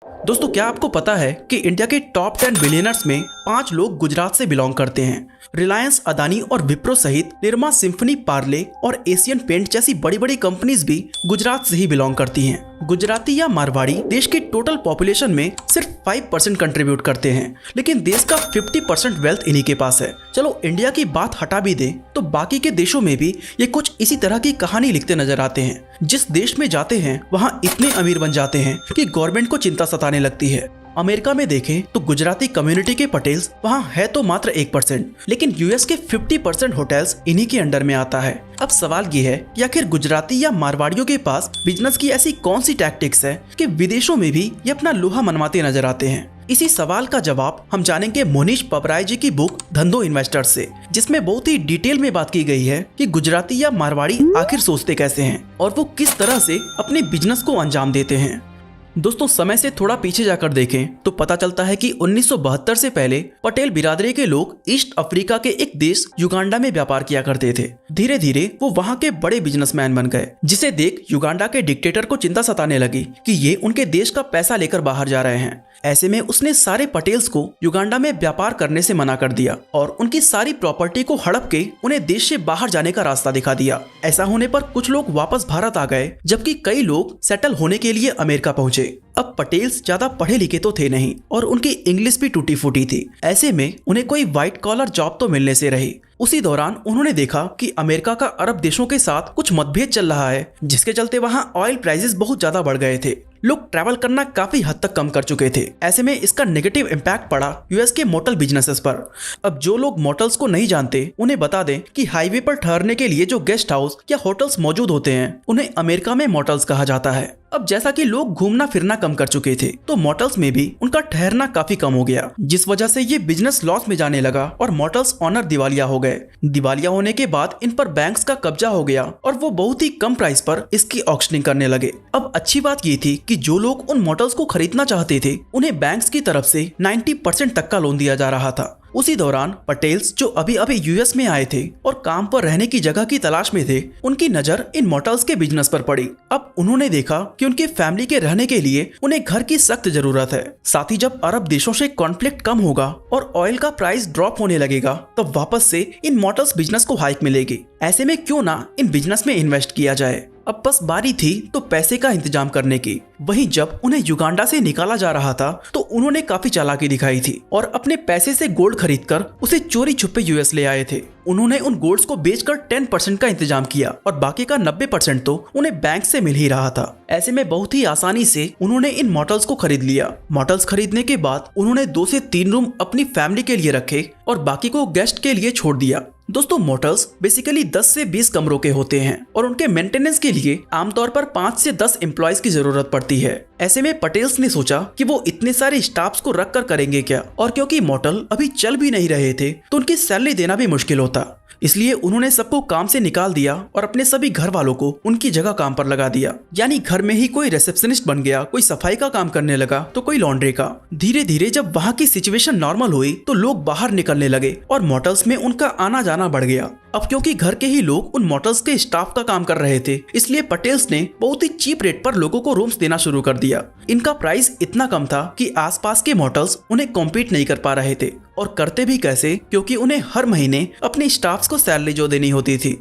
दोस्तों, क्या आपको पता है कि इंडिया के टॉप 10 बिलियनर्स में 5 लोग गुजरात से बिलोंग करते हैं। रिलायंस, अदानी और विप्रो सहित निरमा, सिम्फनी, पार्ले और एशियन पेंट जैसी बड़ी बड़ी कंपनीज भी गुजरात से ही बिलोंग करती हैं। गुजराती या मारवाड़ी देश की टोटल पॉपुलेशन में सिर्फ 5% कंट्रीब्यूट करते हैं, लेकिन देश का 50% वेल्थ इन्हीं के पास है। चलो इंडिया की बात हटा भी दें तो बाकी के देशों में भी ये कुछ इसी तरह की कहानी लिखते नजर आते हैं। जिस देश में जाते हैं वहाँ इतने अमीर बन जाते हैं कि गवर्नमेंट को चिंता सताने लगती है। अमेरिका में देखें तो गुजराती कम्युनिटी के पटेल्स वहाँ है तो मात्र 1%, लेकिन यूएस के 50% होटल्स इन्हीं के अंडर में आता है। अब सवाल ये है कि आखिर गुजराती या मारवाड़ियों के पास बिजनेस की ऐसी कौन सी टैक्टिक्स है कि विदेशों में भी ये अपना लोहा मनवाते नजर आते हैं। इसी सवाल का जवाब हम जानेंगे मोनीश पबराय जी की बुक धंधो इन्वेस्टर्स से, जिसमें बहुत ही डिटेल में बात की गई है कि गुजराती या मारवाड़ी आखिर सोचते कैसे हैं और वो किस तरह से अपने बिजनेस को अंजाम देते हैं। दोस्तों, समय से थोड़ा पीछे जाकर देखें तो पता चलता है कि 1972 से पहले पटेल बिरादरी के लोग ईस्ट अफ्रीका के एक देश युगांडा में व्यापार किया करते थे। धीरे धीरे वो वहाँ के बड़े बिजनेसमैन बन गए, जिसे देख युगांडा के डिक्टेटर को चिंता सताने लगी कि ये उनके देश का पैसा लेकर बाहर जा रहे हैं। ऐसे में उसने सारे पटेल्स को युगांडा में व्यापार करने से मना कर दिया और उनकी सारी प्रॉपर्टी को हड़प के उन्हें देश से बाहर जाने का रास्ता दिखा दिया। ऐसा होने पर कुछ लोग वापस भारत आ गए, जबकि कई लोग सेटल होने के लिए अमेरिका पहुंचे। अब पटेल्स ज्यादा पढ़े लिखे तो थे नहीं और उनकी इंग्लिश भी टूटी फूटी थी। ऐसे में उन्हें कोई व्हाइट कॉलर जॉब तो मिलने से रही। उसी दौरान उन्होंने देखा कि अमेरिका का अरब देशों के साथ कुछ मतभेद चल रहा है, जिसके चलते वहां ऑयल प्राइसेस बहुत ज्यादा बढ़ गए थे। लोग ट्रैवल करना काफी हद तक कम कर चुके थे। ऐसे में इसका नेगेटिव इम्पैक्ट पड़ा यूएस के मोटल बिजनेसेस पर। अब जो लोग मोटल्स को नहीं जानते उन्हें बता दें कि हाईवे पर ठहरने के लिए जो गेस्ट हाउस या होटल्स मौजूद होते हैं उन्हें अमेरिका में मोटल्स कहा जाता है। अब जैसा कि लोग घूमना फिरना कम कर चुके थे तो मोटल्स में भी उनका ठहरना काफी कम हो गया, जिस वजह से ये बिजनेस लॉस में जाने लगा और मोटल्स ऑनर दिवालिया हो गए। दिवालिया होने के बाद इन पर बैंक्स का कब्जा हो गया और वो बहुत ही कम प्राइस पर इसकी ऑक्शनिंग करने लगे। अब अच्छी बात ये थी कि जो लोग उन मोटल्स को खरीदना चाहते थे उन्हें बैंक्स की तरफ से 90% तक का लोन दिया जा रहा था। उसी दौरान पटेल्स जो अभी अभी यूएस में आए थे और काम पर रहने की जगह की तलाश में थे, उनकी नजर इन मोटल्स के बिजनेस पर पड़ी। अब उन्होंने देखा कि उनके फैमिली के रहने के लिए उन्हें घर की सख्त जरूरत है। साथ ही जब अरब देशों से कॉन्फ्लिक्ट कम होगा और ऑयल का प्राइस ड्रॉप होने लगेगा तब वापस से इन मोटल्स बिजनेस को हाइक मिलेगी। ऐसे में क्यों ना इन बिजनेस में इन्वेस्ट किया जाए। अब बस बारी थी तो पैसे का इंतजाम करने की। वहीं जब उन्हें युगांडा से निकाला जा रहा था तो उन्होंने काफी चालाकी दिखाई थी और अपने पैसे से गोल्ड खरीदकर उसे चोरी छुपे यूएस ले आए थे। उन्होंने उन गोल्ड्स को बेचकर 10% का इंतजाम किया और बाकी का 90% तो उन्हें बैंक से मिल ही रहा था। ऐसे में बहुत ही आसानी से उन्होंने इन मॉडल्स को खरीद लिया। मॉडल्स खरीदने के बाद उन्होंने 2 से 3 रूम अपनी फैमिली के लिए रखे और बाकी को गेस्ट के लिए छोड़ दिया। दोस्तों, मोटल्स बेसिकली 10 से 20 कमरों के होते हैं और उनके मेंटेनेंस के लिए आमतौर पर 5 से 10 एम्प्लॉयज की जरूरत पड़ती है। ऐसे में पटेल्स ने सोचा कि वो इतने सारे स्टाफ्स को रख कर करेंगे क्या, और क्योंकि मोटल अभी चल भी नहीं रहे थे तो उनकी सैलरी देना भी मुश्किल होता, इसलिए उन्होंने सबको काम से निकाल दिया और अपने सभी घर वालों को उनकी जगह काम पर लगा दिया। यानी घर में ही कोई रिसेप्शनिस्ट बन गया, कोई सफाई का काम करने लगा तो कोई लॉन्ड्री का। धीरे धीरे जब वहाँ की सिचुएशन नॉर्मल हुई तो लोग बाहर निकलने लगे और मोटल्स में उनका आना जाना बढ़ गया। अब क्योंकि घर के ही लोग उन मोटल्स के स्टाफ का काम कर रहे थे, इसलिए पटेल्स ने बहुत ही चीप रेट पर लोगों को रूम्स देना शुरू कर दिया। इनका प्राइस इतना कम था कि आसपास के मोटल्स उन्हें कॉम्पीट नहीं कर पा रहे थे, और करते भी कैसे, क्योंकि उन्हें हर महीने अपने स्टाफ्स को सैलरी जो देनी होती थी।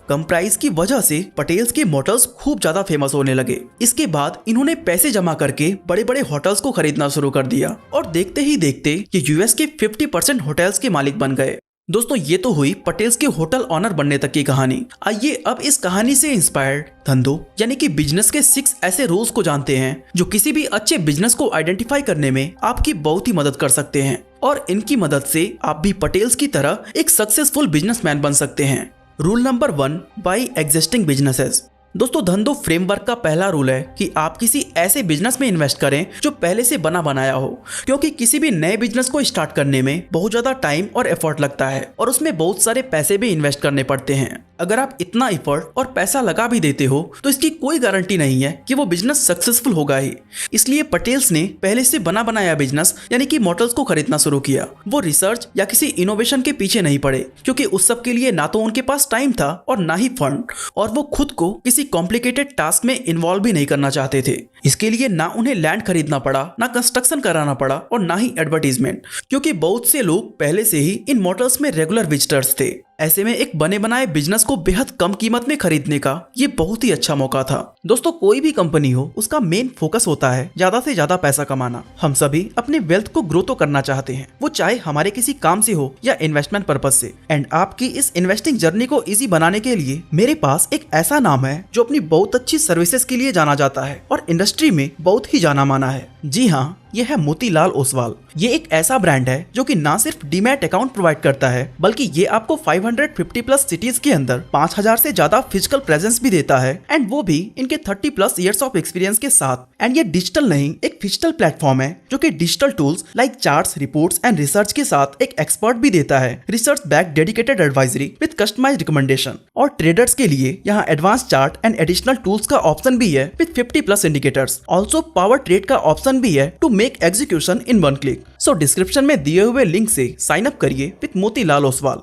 कम प्राइस की वजह से पटेल्स के मोटल्स खूब ज्यादा फेमस होने लगे। इसके बाद इन्होंने पैसे जमा करके बड़े बड़े होटल्स को खरीदना शुरू कर दिया और देखते ही देखते ये यूएस के 50% होटल्स के मालिक बन गए। दोस्तों, ये तो हुई पटेल्स के होटल ऑनर बनने तक की कहानी। आइए अब इस कहानी से इंस्पायर्ड धंधो यानी कि बिजनेस के 6 ऐसे रूल्स को जानते हैं जो किसी भी अच्छे बिजनेस को आइडेंटिफाई करने में आपकी बहुत ही मदद कर सकते हैं, और इनकी मदद से आप भी पटेल्स की तरह एक सक्सेसफुल बिजनेसमैन बन सकते हैं। Rule number 1, buy existing businesses. दोस्तों, धंधो फ्रेमवर्क का पहला रूल है कि आप किसी ऐसे बिजनेस में इन्वेस्ट करें जो पहले से बना बनाया हो, क्योंकि किसी भी नए बिजनेस को स्टार्ट करने में बहुत ज्यादा टाइम और एफर्ट लगता है और उसमें बहुत सारे पैसे भी इन्वेस्ट करने पड़ते हैं। अगर आप इतना एफर्ट और पैसा लगा भी देते हो तो इसकी कोई गारंटी नहीं है कि वो बिजनेस सक्सेसफुल होगा ही। इसलिए पटेल्स ने पहले से बना बनाया बिजनेस यानी कि मॉडल्स को खरीदना शुरू किया। वो रिसर्च या किसी इनोवेशन के पीछे नहीं पड़े, क्योंकि उस सब के लिए ना तो उनके पास टाइम था और ना ही फंड, और वो खुद को किसी कॉम्प्लिकेटेड टास्क में इन्वॉल्व भी नहीं करना चाहते थे। इसके लिए ना उन्हें लैंड खरीदना पड़ा, ना कंस्ट्रक्शन कराना पड़ा और ना ही एडवर्टीजमेंट, क्योंकि बहुत से लोग पहले से ही इन मॉडल्स में रेगुलर विजिटर्स थे। ऐसे में एक बने बनाए बिजनेस को बेहद कम कीमत में खरीदने का ये बहुत ही अच्छा मौका था। दोस्तों, कोई भी कंपनी हो, उसका मेन फोकस होता है ज्यादा से ज्यादा पैसा कमाना। हम सभी अपने वेल्थ को ग्रो तो करना चाहते हैं, वो चाहे हमारे किसी काम से हो या इन्वेस्टमेंट पर्पज से। एंड आपकी इस इन्वेस्टिंग जर्नी को इजी बनाने के लिए मेरे पास एक ऐसा नाम है जो अपनी बहुत अच्छी सर्विसेज के लिए जाना जाता है और इंडस्ट्री में बहुत ही जाना माना है। जी हाँ, ये है मोतीलाल ओसवाल। ये एक ऐसा ब्रांड है जो कि ना सिर्फ डीमैट अकाउंट प्रोवाइड करता है, बल्कि ये आपको 550 प्लस सिटीज के अंदर 5000 से ज्यादा फिजिकल प्रेजेंस भी देता है, एंड वो भी इनके 30 प्लस इयर्स ऑफ एक्सपीरियंस के साथ। एंड ये डिजिटल नहीं, एक फिजिकल प्लेटफॉर्म है जो कि digital tools like charts, reports and research के साथ एक एक्सपर्ट भी देता है, research back dedicated advisory with customized recommendation. और ट्रेडर्स के लिए यहाँ advance chart and additional tools का ऑप्शन भी है with 50 plus indicators. Also power trade का ऑप्शन भी है to make execution in one click. So description में दिए हुए लिंक से साइन अप करिए with Motilal Oswal.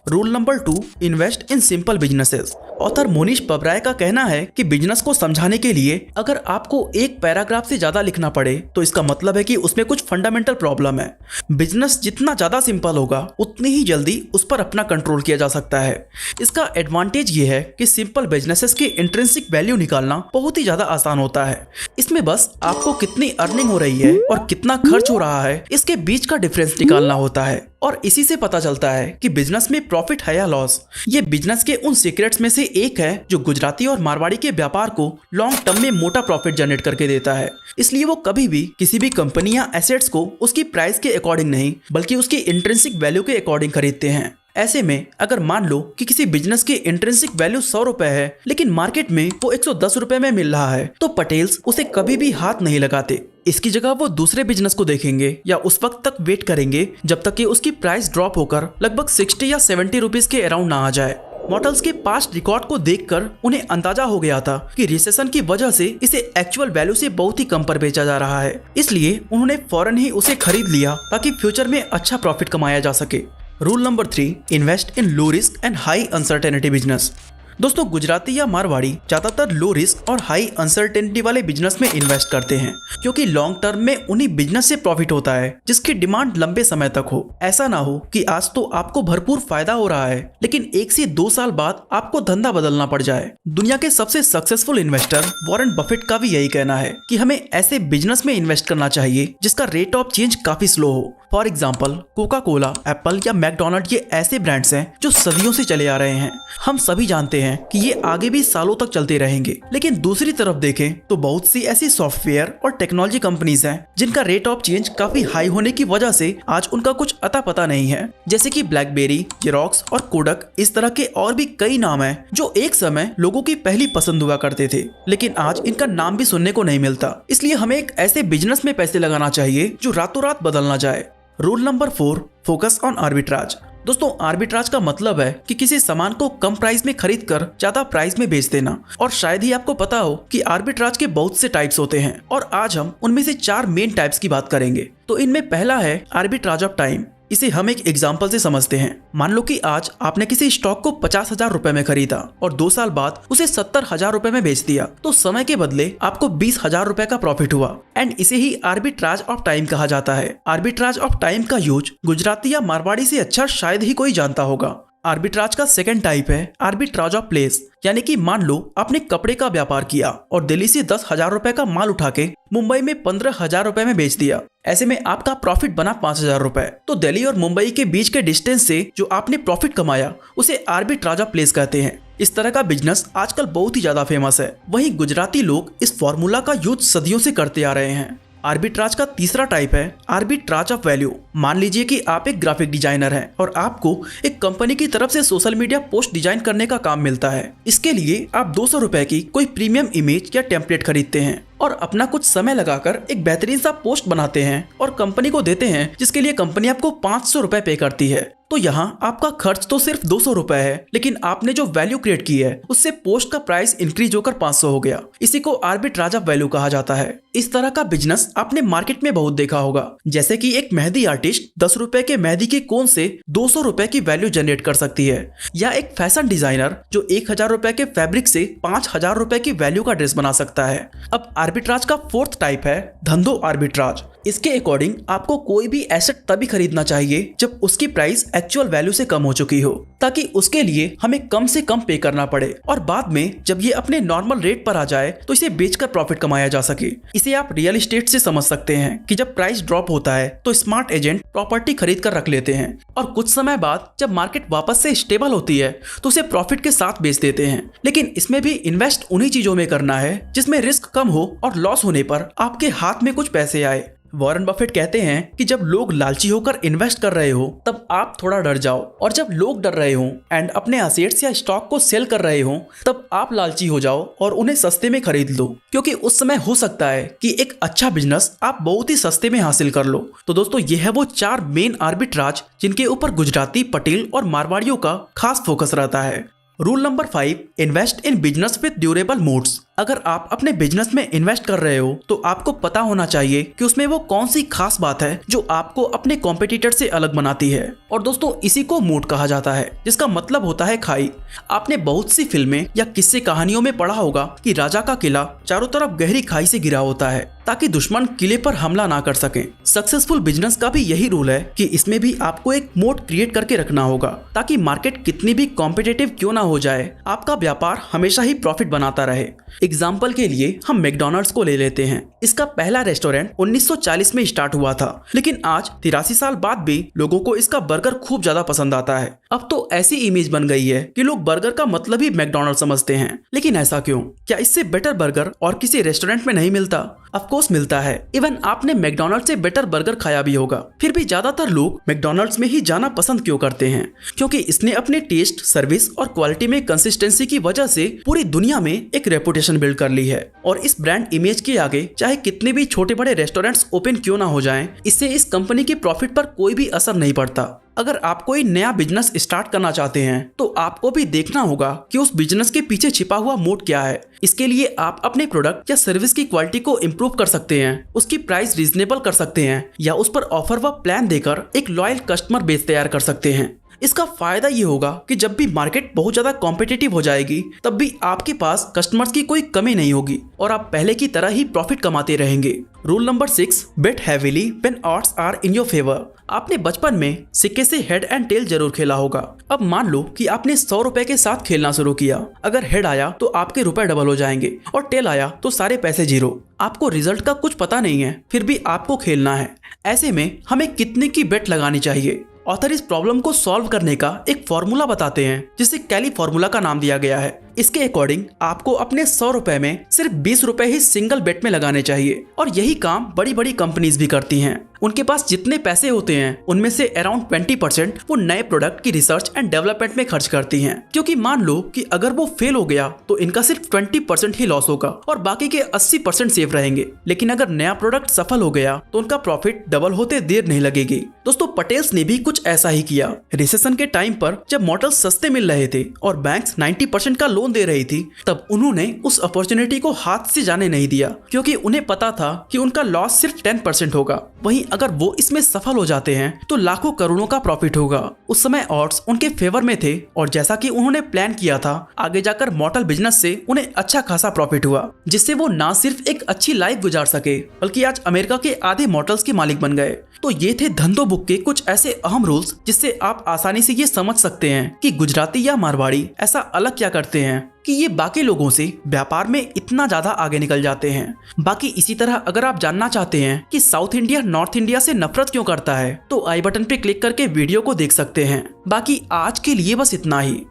Rule number 2, invest in simple businesses. Author Monish Pabrai का कहना है कि बिजनेस को समझाने के लिए अगर आपको एक पैराग्राफ से ज्यादा लिखना पड़े तो इसका मतलब है कि उसमें कुछ फंडामेंटल प्रॉब्लम है। बिजनेस जितना ज्यादा सिंपल होगा उतनी ही जल्दी उस पर अपना कंट्रोल किया जा सकता है। इसका एडवांटेज ये है कि सिंपल बिजनेसेस के इंट्रिंसिक वैल्यू निकालना बहुत ही ज्यादा आसान होता है। इसमें बस आपको कितनी अर्निंग हो रही है और कितना खर्च हो रहा है इसके बीच का डिफरेंस निकालना होता है, और इसी से पता चलता है कि बिजनेस में प्रॉफिट है या लॉस। ये बिजनेस के उन सीक्रेट्स में से एक है जो गुजराती और मारवाड़ी के व्यापार को लॉन्ग टर्म में मोटा प्रॉफिट जनरेट करके देता है। इसलिए वो कभी भी किसी भी कंपनी या एसेट्स को उसकी प्राइस के अकॉर्डिंग नहीं, बल्कि उसकी इंट्रिंसिक वैल्यू के अकॉर्डिंग खरीदते हैं। ऐसे में अगर मान लो कि किसी बिजनेस की इंट्रिंसिक वैल्यू 100 रुपए है, लेकिन मार्केट में वो 110 रुपए में मिल रहा है, तो पटेल्स उसे कभी भी हाथ नहीं लगाते। इसकी जगह वो दूसरे बिजनेस को देखेंगे या उस वक्त तक वेट करेंगे जब तक कि उसकी प्राइस ड्रॉप होकर लगभग 60 या 70 रुपीज के अराउंड ना आ जाए। मॉडल्स के पास्ट रिकॉर्ड को देखकर उन्हें अंदाजा हो गया था कि रिसेशन की वजह से इसे एक्चुअल वैल्यू से बहुत ही कम पर बेचा जा रहा है। इसलिए उन्होंने फौरन ही उसे खरीद लिया ताकि फ्यूचर में अच्छा प्रॉफिट कमाया जा सके। Rule number 3, invest in low risk and high uncertainty business. दोस्तों, गुजराती या मारवाड़ी ज्यादातर लो रिस्क और हाई अनसर्टेनिटी वाले बिजनेस में इन्वेस्ट करते हैं, क्योंकि लॉन्ग टर्म में उन्हीं बिजनेस से प्रॉफिट होता है जिसकी डिमांड लंबे समय तक हो। ऐसा ना हो कि आज तो आपको भरपूर फायदा हो रहा है, लेकिन 1 से 2 साल बाद आपको धंधा बदलना पड़ जाए। दुनिया के सबसे सक्सेसफुल इन्वेस्टर वॉरेन बफेट का भी यही कहना है कि हमें ऐसे बिजनेस में इन्वेस्ट करना चाहिए जिसका रेट ऑफ चेंज काफी स्लो हो। For example, Coca Cola, Apple या मैकडोनल्ड, ये ऐसे ब्रांड्स हैं जो सदियों से चले आ रहे हैं। हम सभी जानते हैं कि ये आगे भी सालों तक चलते रहेंगे। लेकिन दूसरी तरफ देखें तो बहुत सी ऐसी सॉफ्टवेयर और टेक्नोलॉजी कंपनीज हैं जिनका रेट ऑफ चेंज काफी हाई होने की वजह से आज उनका कुछ अता पता नहीं है, जैसे कि ब्लैकबेरी, जेरोक्स और कोडक। इस तरह के और भी कई नाम हैं जो एक समय लोगों की पहली पसंद हुआ करते थे, लेकिन आज इनका नाम भी सुनने को नहीं मिलता। इसलिए हमें एक ऐसे बिजनेस में पैसे लगाना चाहिए जो रातों रात बदल ना जाए। Rule number 4, focus on arbitrage. दोस्तों, आर्बिट्राज का मतलब है कि किसी सामान को कम प्राइस में खरीद कर ज्यादा प्राइस में बेच देना। और शायद ही आपको पता हो कि आर्बिट्राज के बहुत से टाइप्स होते हैं, और आज हम उनमें से 4 मेन टाइप्स की बात करेंगे। तो इनमें पहला है आर्बिट्राज ऑफ टाइम। इसे हम एक एग्जाम्पल से समझते हैं। मान लो कि आज आपने किसी स्टॉक को 50,000 रुपए में खरीदा और 2 साल बाद उसे 70,000 रुपए में बेच दिया, तो समय के बदले आपको 20,000 रुपए का प्रॉफिट हुआ। एंड इसे ही आर्बिट्राज ऑफ टाइम कहा जाता है। आर्बिट्राज ऑफ टाइम का यूज गुजराती या मारवाड़ी से अच्छा शायद ही कोई जानता होगा। आर्बिट्राज का सेकंड टाइप है आर्बिट्राज ऑफ प्लेस, यानी कि मान लो आपने कपड़े का व्यापार किया और दिल्ली से 10,000 रुपए का माल उठा के मुंबई में 15,000 रुपए में बेच दिया। ऐसे में आपका प्रॉफिट बना 5,000 रुपए। तो दिल्ली और मुंबई के बीच के डिस्टेंस से जो आपने प्रॉफिट कमाया उसे आर्बिट्राज ऑफ प्लेस कहते हैं। इस तरह का बिजनेस आजकल बहुत ही ज्यादा फेमस है। वहीं गुजराती लोग इस फॉर्मूला का यूज सदियों से करते आ रहे हैं। आर्बिट्राज का तीसरा टाइप है आर्बिट्राज ऑफ वैल्यू। मान लीजिए कि आप एक ग्राफिक डिजाइनर हैं और आपको एक कंपनी की तरफ से सोशल मीडिया पोस्ट डिजाइन करने का काम मिलता है। इसके लिए आप 200 रुपए की कोई प्रीमियम इमेज या टेम्पलेट खरीदते हैं। और अपना कुछ समय लगाकर एक बेहतरीन सा पोस्ट बनाते हैं और कंपनी को देते हैं, जिसके लिए कंपनी आपको 500 रुपए पे करती है। तो यहाँ आपका खर्च तो सिर्फ 200 रुपए है, लेकिन आपने जो वैल्यू क्रिएट की है उससे पोस्ट का प्राइस इंक्रीज होकर 500 हो गया। इसी को आर्बिट्राज ऑफ वैल्यू कहा जाता है। इस तरह का बिजनेस आपने मार्केट में बहुत देखा होगा, जैसे कि एक मेहंदी आर्टिस्ट 10 रुपए के मेहंदी के कोन से 200 रुपए की वैल्यू जनरेट कर सकती है, या एक फैशन डिजाइनर जो 1000 रुपए के फैब्रिक से 5000 रुपए की वैल्यू का ड्रेस बना सकता है। अब आर्बिट्राज का फोर्थ टाइप है धंधो आर्बिट्राज। इसके अकॉर्डिंग आपको कोई भी एसेट तभी खरीदना चाहिए जब उसकी प्राइस एक्चुअल वैल्यू से कम हो चुकी हो, ताकि उसके लिए हमें कम से कम पे करना पड़े और बाद में जब ये अपने नॉर्मल रेट पर आ जाए तो इसे बेचकर प्रॉफिट कमाया जा सके। इसे आप रियल एस्टेट से समझ सकते हैं कि जब प्राइस ड्रॉप होता है तो स्मार्ट एजेंट प्रॉपर्टी खरीद कर रख लेते हैं और कुछ समय बाद जब मार्केट वापस से स्टेबल होती है तो उसे प्रॉफिट के साथ बेच देते हैं। लेकिन इसमें भी इन्वेस्ट उन्हीं चीजों में करना है जिसमें रिस्क कम हो और लॉस होने पर आपके हाथ में कुछ पैसे आए। वॉरेन बफेट कहते हैं कि जब लोग लालची होकर इन्वेस्ट कर रहे हो तब आप थोड़ा डर जाओ, और जब लोग डर रहे हो एंड अपने एसेट्स या स्टॉक को सेल कर रहे हो तब आप लालची हो जाओ और उन्हें सस्ते में खरीद लो, क्योंकि उस समय हो सकता है कि एक अच्छा बिजनेस आप बहुत ही सस्ते में हासिल कर लो। तो दोस्तों ये है वो 4 मेन आर्बिट्राज जिनके ऊपर गुजराती, पटेल और मारवाड़ियों का खास फोकस रहता है। Rule number 5, invest in business with durable modes. अगर आप अपने बिजनेस में इन्वेस्ट कर रहे हो तो आपको पता होना चाहिए कि उसमें वो कौन सी खास बात है जो आपको अपने कॉम्पिटिटर से अलग बनाती है। और दोस्तों इसी को मोड कहा जाता है, जिसका मतलब होता है खाई। आपने बहुत सी फिल्में या किस्से कहानियों में पढ़ा होगा कि राजा का किला चारों तरफ गहरी खाई से घिरा होता है ताकि दुश्मन किले पर हमला ना कर सके। सक्सेसफुल बिजनेस का भी यही रूल है कि इसमें भी आपको एक मोड क्रिएट करके रखना होगा ताकि मार्केट कितनी भी कॉम्पिटिटिव क्यों ना हो जाए, आपका व्यापार हमेशा ही प्रॉफिट बनाता रहे। एग्जाम्पल के लिए हम मैकडॉनल्ड्स को ले लेते हैं। इसका पहला रेस्टोरेंट 1940 में स्टार्ट हुआ था, लेकिन आज 83 साल बाद भी लोगों को इसका बर्गर खूब ज्यादा पसंद आता है। अब तो ऐसी इमेज बन गई है कि लोग बर्गर का मतलब ही मैकडॉनल्ड समझते हैं। लेकिन ऐसा क्यों? क्या इससे बेटर बर्गर और किसी रेस्टोरेंट में नहीं मिलता? ऑफ कोर्स मिलता है। इवन आपने मैकडॉनल्ड से बेटर बर्गर खाया भी होगा। फिर भी ज्यादातर लोग मैकडॉनल्ड्स में ही जाना पसंद क्यों करते हैं? क्योंकि इसने अपने टेस्ट, सर्विस और क्वालिटी में कंसिस्टेंसी की वजह से पूरी दुनिया में एक रेपुटेशन बिल्ड कर ली है। और इस ब्रांड इमेज के आगे चाहे कितने भी छोटे बड़े रेस्टोरेंट्स ओपन क्यों ना हो जाएं, इससे इस कंपनी की प्रॉफिट पर कोई भी असर नहीं पड़ता। अगर आप कोई नया बिजनेस स्टार्ट करना चाहते हैं तो आपको भी देखना होगा कि उस बिजनेस के पीछे छिपा हुआ मोड क्या है। इसके लिए आप अपने प्रोडक्ट या सर्विस की क्वालिटी को इम्प्रूव कर सकते हैं, उसकी प्राइस रीजनेबल कर सकते हैं, या उस पर ऑफर व प्लान देकर एक लॉयल कस्टमर बेस तैयार कर सकते हैं। इसका फायदा ये होगा कि जब भी मार्केट बहुत ज्यादा कॉम्पिटिटिव हो जाएगी तब भी आपके पास कस्टमर्स की कोई कमी नहीं होगी और आप पहले की तरह ही प्रॉफिट कमाते रहेंगे। Rule number 6, bet heavily when odds are in your favour. आपने बचपन में सिक्के से हेड एंड टेल जरूर खेला होगा। अब मान लो कि आपने 100 रुपए के साथ खेलना शुरू किया। अगर हेड आया तो आपके रुपए डबल हो जाएंगे और टेल आया तो सारे पैसे जीरो। आपको रिजल्ट का कुछ पता नहीं है, फिर भी आपको खेलना है। ऐसे में हमें कितने की बेट लगानी चाहिए? ऑथर इस प्रॉब्लम को सॉल्व करने का एक फॉर्मूला बताते हैं जिसे कैली फॉर्मूला का नाम दिया गया है। इसके अकॉर्डिंग आपको अपने 100 रुपए में सिर्फ 20 रुपए ही सिंगल बेट में लगाने चाहिए, और यही काम बड़ी बड़ी कंपनीज भी करती हैं। उनके पास जितने पैसे होते हैं उनमें से अराउंड 20% वो नए प्रोडक्ट की रिसर्च एंड डेवलपमेंट में खर्च करती हैं, क्योंकि मान लो कि अगर वो फेल हो गया तो इनका सिर्फ 20% ही लॉस होगा और बाकी के 80% सेफ रहेंगे। लेकिन अगर नया प्रोडक्ट सफल हो गया तो उनका प्रॉफिट डबल होते देर नहीं लगेगी। दोस्तों पटेल्स ने भी कुछ ऐसा ही किया। रिसेशन के टाइम पर जब मॉडल्स सस्ते मिल रहे थे और बैंक्स 90% का लोन दे रही थी, तब उन्होंने उस अपॉर्चुनिटी को हाथ से जाने नहीं दिया, क्योंकि उन्हें पता था कि उनका लॉस सिर्फ 10% होगा। वहीं अगर वो इसमें सफल हो जाते हैं तो लाखों करोड़ों का प्रॉफिट होगा। उस समय ऑड्स उनके फेवर में थे और जैसा कि उन्होंने प्लान किया था, आगे जाकर मॉडल बिजनेस से उन्हें अच्छा खासा प्रॉफिट हुआ, जिससे वो ना सिर्फ एक अच्छी लाइफ गुजार सके बल्कि आज अमेरिका के आधे मॉडल्स के मालिक बन गए। तो ये थे धंधो बुक के कुछ ऐसे अहम रूल्स जिससे आप आसानी से ये समझ सकते हैं कि गुजराती या मारवाड़ी ऐसा अलग क्या करते हैं कि ये बाकी लोगों से व्यापार में इतना ज्यादा आगे निकल जाते हैं। बाकी इसी तरह अगर आप जानना चाहते हैं कि साउथ इंडिया नॉर्थ इंडिया से नफरत क्यों करता है तो आई बटन पे क्लिक करके वीडियो को देख सकते हैं। बाकी आज के लिए बस इतना ही।